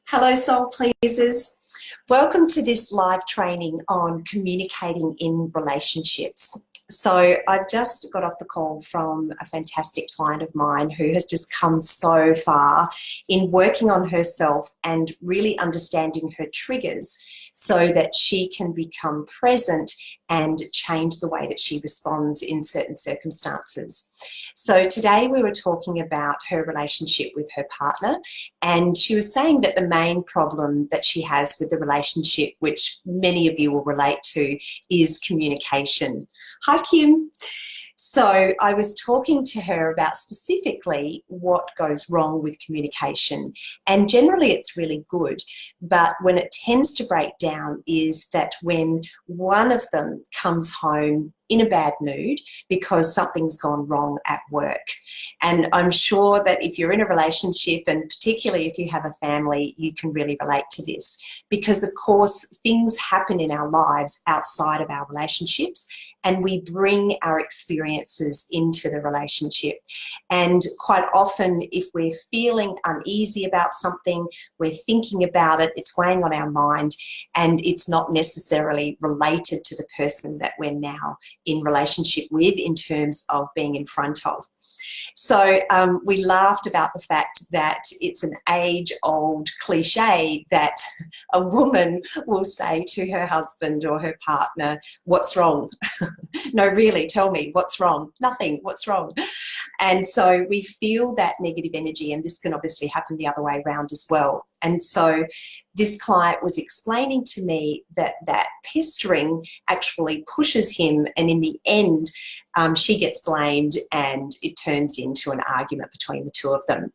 Hello, soul pleasers. Welcome to this live training on communicating in relationships. So I've just got off the call from a fantastic client of mine who has just come so far in working on herself and really understanding her triggers so that she can become present and change the way that she responds in certain circumstances. So today we were talking about her relationship with her partner, and she was saying that the main problem that she has with the relationship, which many of you will relate to, is communication. Hi, Kim. So I was talking to her about specifically what goes wrong with communication, and generally it's really good, but when it tends to break down is that when one of them comes home in a bad mood because something's gone wrong at work. And I'm sure that if you're in a relationship, and particularly if you have a family, you can really relate to this, because of course things happen in our lives outside of our relationships, and we bring our experiences into the relationship. And quite often, if we're feeling uneasy about something, we're thinking about it, it's weighing on our mind, and it's not necessarily related to the person that we're now in relationship with in terms of being in front of. So we laughed about the fact that it's an age-old cliche that a woman will say to her husband or her partner, "What's wrong?" "No, really, tell me, what's wrong?" "Nothing, what's wrong?" And so we feel that negative energy, and this can obviously happen the other way around as well. And so this client was explaining to me that that pestering actually pushes him, and in the end she gets blamed and it turns into an argument between the two of them.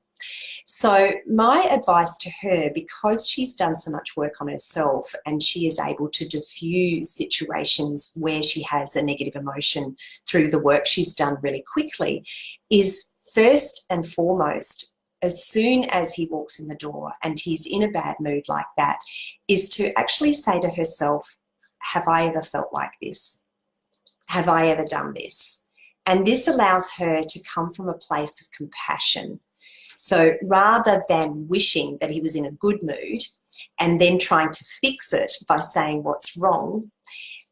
So my advice to her, because she's done so much work on herself and she is able to diffuse situations where she has a negative emotion through the work she's done really quickly, is first and foremost, as soon as he walks in the door and he's in a bad mood like that, is to actually say to herself, "Have I ever felt like this? Have I ever done this?" And this allows her to come from a place of compassion. So rather than wishing that he was in a good mood and then trying to fix it by saying what's wrong,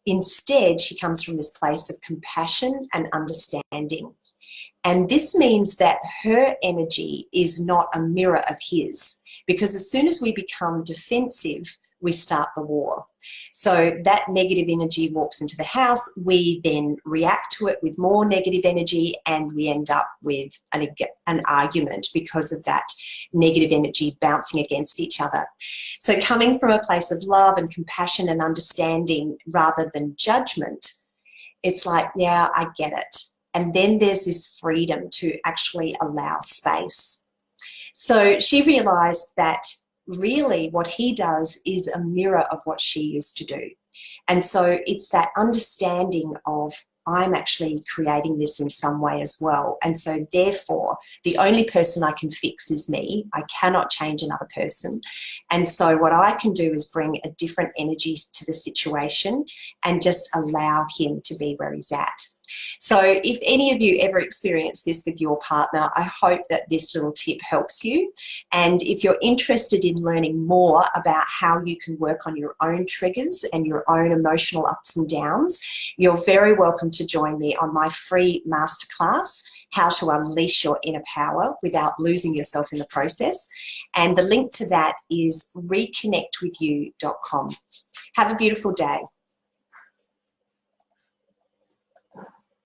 instead she comes from this place of compassion and understanding. And this means that her energy is not a mirror of his, because as soon as we become defensive, we start the war. So that negative energy walks into the house, we then react to it with more negative energy, and we end up with an argument because of that negative energy bouncing against each other. So coming from a place of love and compassion and understanding rather than judgment, it's like, yeah, I get it. And then there's this freedom to actually allow space. So she realized that really what he does is a mirror of what she used to do. And so it's that understanding of, I'm actually creating this in some way as well. And so therefore, the only person I can fix is me. I cannot change another person. And so what I can do is bring a different energy to the situation and just allow him to be where he's at. So if any of you ever experience this with your partner, I hope that this little tip helps you. And if you're interested in learning more about how you can work on your own triggers and your own emotional ups and downs, you're very welcome to join me on my free masterclass, How to Unleash Your Inner Power Without Losing Yourself in the Process. And the link to that is reconnectwithyou.com. Have a beautiful day.